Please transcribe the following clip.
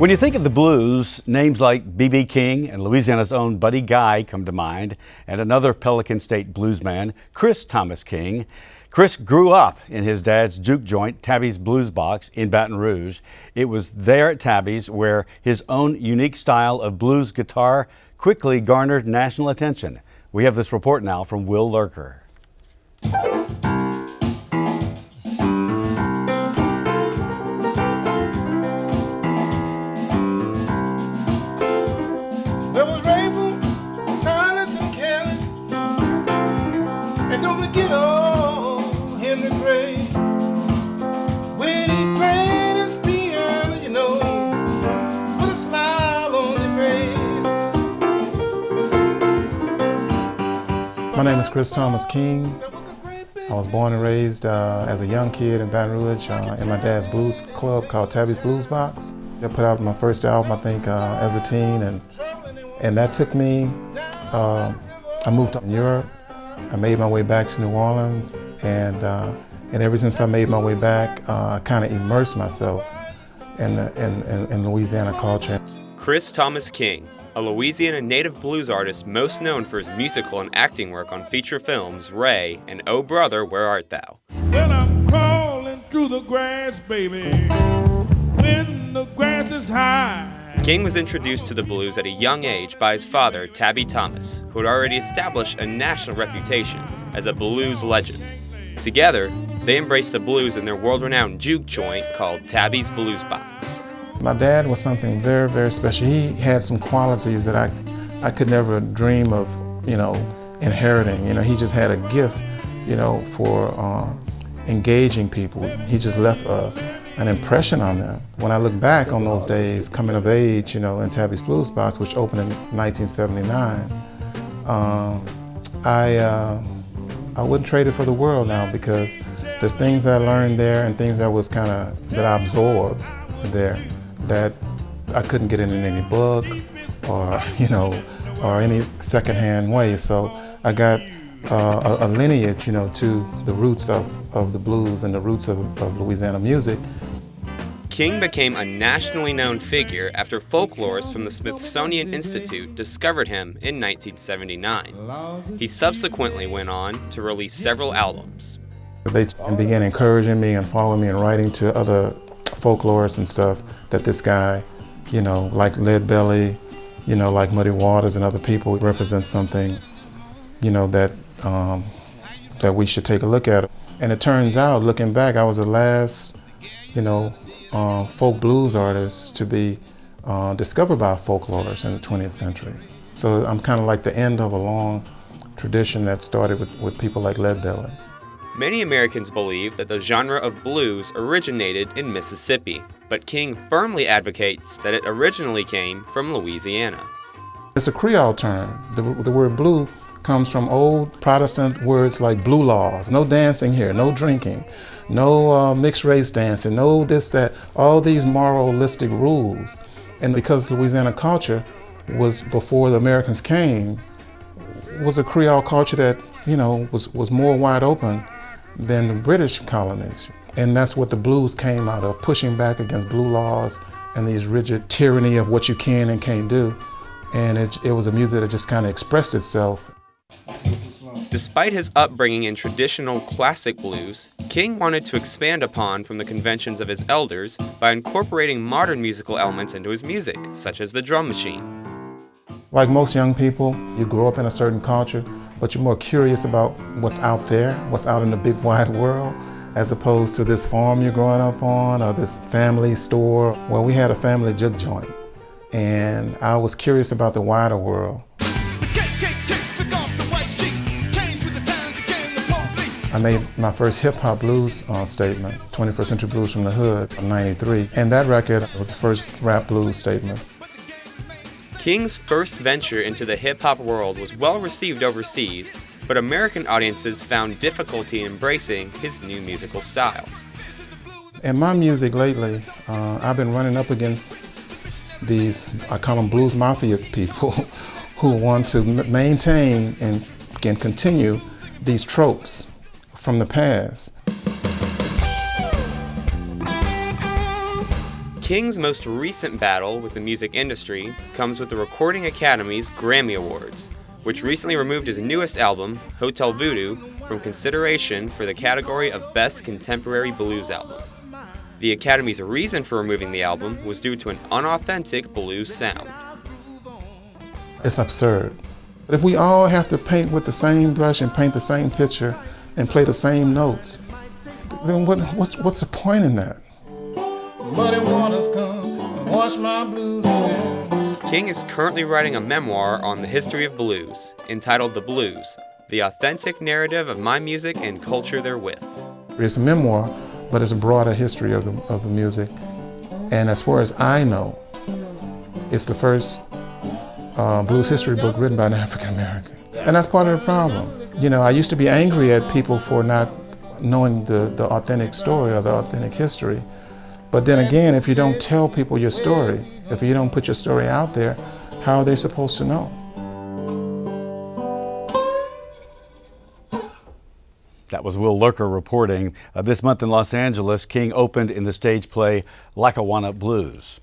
When you think of the blues, names like B.B. King and Louisiana's own Buddy Guy come to mind, and another Pelican State bluesman, Chris Thomas King. Chris grew up in his dad's juke joint, Tabby's Blues Box, in Baton Rouge. It was there at Tabby's where his own unique style of blues guitar quickly garnered national attention. We have this report now from Will Lurker. When he played his piano, you know, put a smile on your face. My name is Chris Thomas King. I was born and raised as a young kid in Baton Rouge in my dad's blues club called Tabby's Blues Box. I put out my first album, I think, as a teen, and that took me, I moved to Europe. I made my way back to New Orleans, and ever since I made my way back, I kind of immersed myself in Louisiana culture. Chris Thomas King, a Louisiana native blues artist most known for his musical and acting work on feature films Ray and Oh Brother, Where Art Thou? Well, I'm crawling through the grass, baby, when the grass is high. King was introduced to the blues at a young age by his father, Tabby Thomas, who had already established a national reputation as a blues legend. Together, they embraced the blues in their world-renowned juke joint called Tabby's Blues Box. My dad was something very, very special. He had some qualities that I could never dream of, inheriting. He just had a gift, for engaging people. He just left an impression on them. When I look back on those days, coming of age, in Tabby's Blues Box, which opened in 1979, I wouldn't trade it for the world now, because there's things that I learned there and things that I absorbed there that I couldn't get in any book or any secondhand way. So I got a lineage, to the roots of the blues and the roots of Louisiana music. King became a nationally known figure after folklorists from the Smithsonian Institute discovered him in 1979. He subsequently went on to release several albums. They began encouraging me and following me and writing to other folklorists and stuff that this guy, like Lead Belly, like Muddy Waters and other people represent something, that we should take a look at. And it turns out, looking back, I was the last, folk blues artist to be discovered by folklorists in the 20th century. So I'm kind of like the end of a long tradition that started with people like Lead Belly. Many Americans believe that the genre of blues originated in Mississippi, but King firmly advocates that it originally came from Louisiana. It's a Creole term. The word blue comes from old Protestant words like blue laws. No dancing here, no drinking, no mixed race dancing, no this, that, all these moralistic rules. And because Louisiana culture was, before the Americans came, was a Creole culture that, was more wide open than the British colonies. And that's what the blues came out of, pushing back against blue laws and these rigid tyranny of what you can and can't do. And it was a music that just kind of expressed itself. Despite his upbringing in traditional classic blues, King wanted to expand upon from the conventions of his elders by incorporating modern musical elements into his music, such as the drum machine. Like most young people, you grow up in a certain culture, but you're more curious about what's out there, what's out in the big wide world, as opposed to this farm you're growing up on or this family store. Well, we had a family juke joint, and I was curious about the wider world. I made my first hip-hop blues statement, 21st Century Blues from the Hood, in '93, and that record was the first rap blues statement. King's first venture into the hip-hop world was well received overseas, but American audiences found difficulty in embracing his new musical style. In my music lately, I've been running up against these, I call them blues mafia people, who want to maintain and continue these tropes from the past. King's most recent battle with the music industry comes with the Recording Academy's Grammy Awards, which recently removed his newest album, Hotel Voodoo, from consideration for the category of Best Contemporary Blues Album. The Academy's reason for removing the album was due to an unauthentic blues sound. It's absurd. But if we all have to paint with the same brush and paint the same picture and play the same notes, then what's the point in that? Muddy waters come and wash my blues away. King is currently writing a memoir on the history of blues, entitled The Blues, the authentic narrative of my music and culture therewith. It's a memoir, but it's a broader history of the music. And as far as I know, it's the first blues history book written by an African American. And that's part of the problem. You know, I used to be angry at people for not knowing the authentic story or the authentic history. But then again, if you don't tell people your story, if you don't put your story out there, how are they supposed to know? That was Will Lurker reporting. This month in Los Angeles, King opened in the stage play Lackawanna Blues.